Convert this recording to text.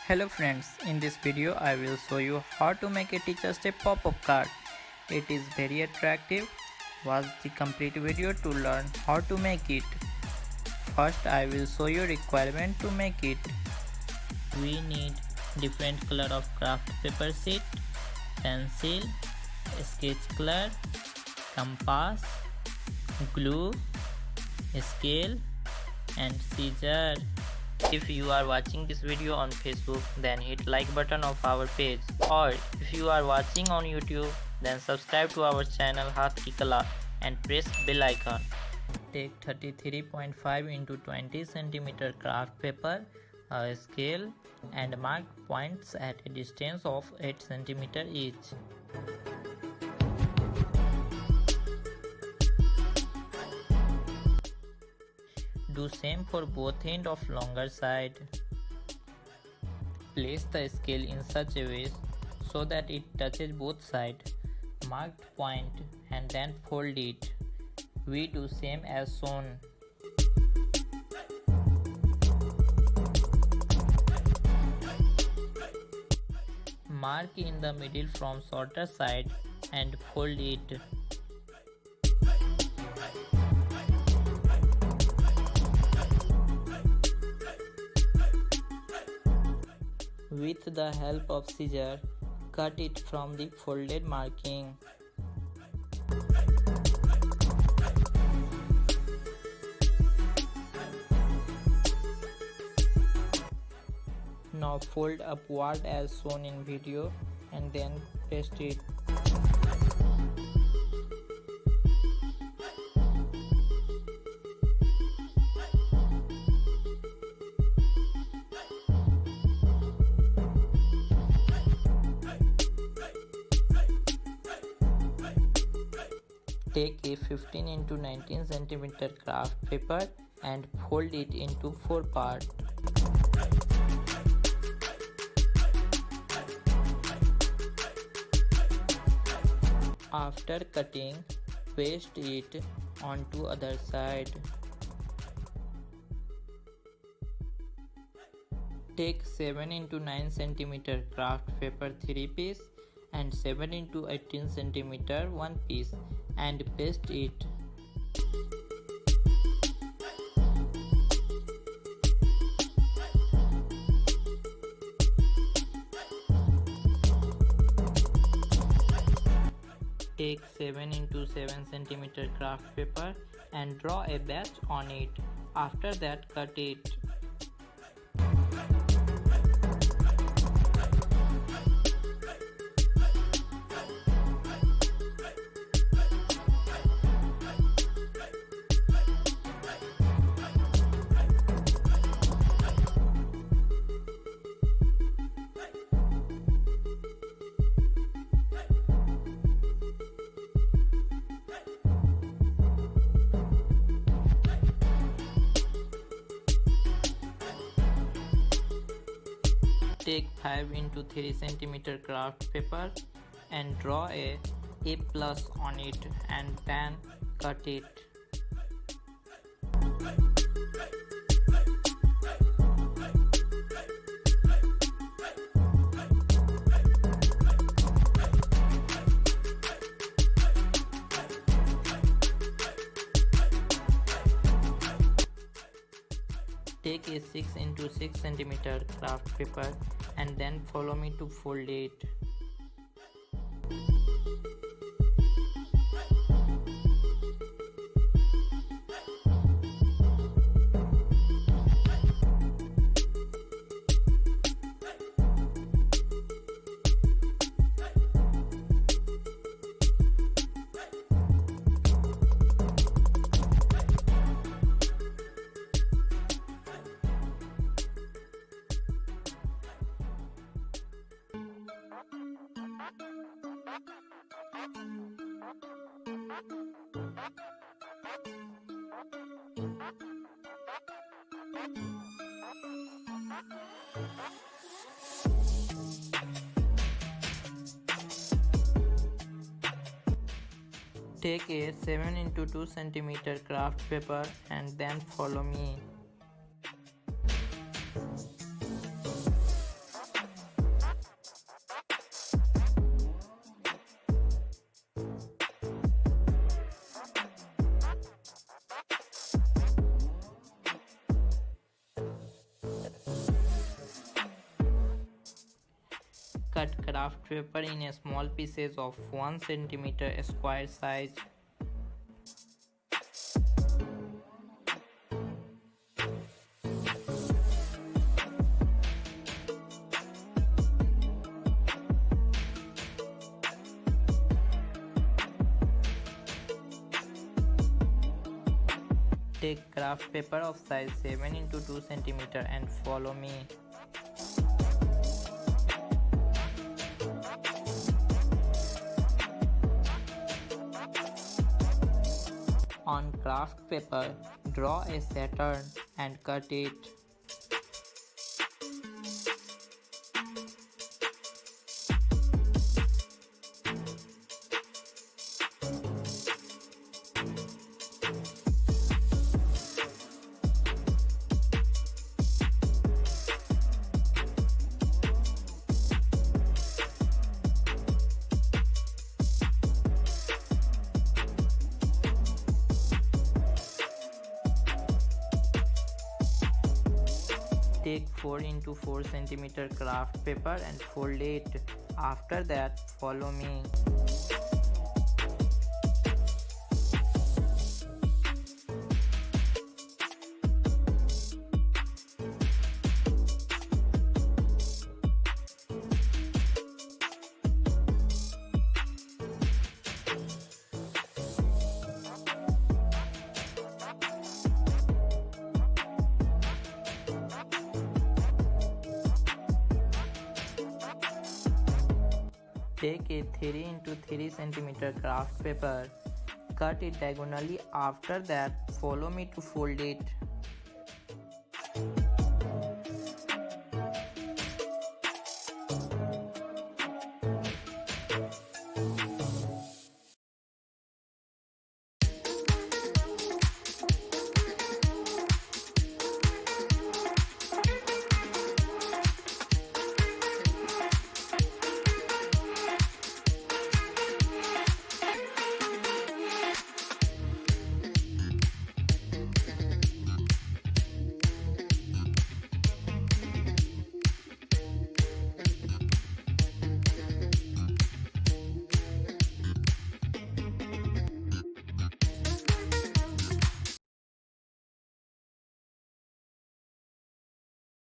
Hello friends, in this video I will show you how to make a teacher step pop-up card. It is very attractive. Watch the complete video to learn how to make it. First I will show you requirement to make it. We need different color of craft paper sheet, pencil, sketch color, compass, glue, scale and scissor. If you are watching this video on Facebook, then hit like button of our page, or if you are watching on YouTube, then subscribe to our channel Haath Ki Kala and press bell icon. Take 33.5 into 20 cm craft paper, a scale and mark points at a distance of 8 cm each. Do same for both ends of longer side. Place the scale in such a way so that it touches both sides. Marked point and then fold it. We do same as shown. Mark in the middle from shorter side and fold it. With the help of scissor, cut it from the folded marking. Now fold upward as shown in video and then paste it. Take a 15 into 19 cm craft paper and fold it into 4 parts. After cutting, paste it onto other side. Take 7 into 9 cm craft paper 3 piece and 7 into 18 cm 1 piece and paste it. Take 7 into 7 cm craft paper and draw a batch on it. After that, cut it. Take 5 into 3 cm craft paper and draw a plus on it and then cut it. Take a 6 into 6 cm craft paper and then follow me to fold it. Take a 7 into 2 cm craft paper and then follow me. Cut craft paper in a small pieces of 1 cm square size. Take craft paper of size 7 into 2 cm and follow me. On craft paper, draw a Saturn and cut it. Take 4 into 4 cm craft paper and fold it. After that, follow me. Take a 3 into 3 cm craft paper, cut it diagonally. After that, follow me to fold it.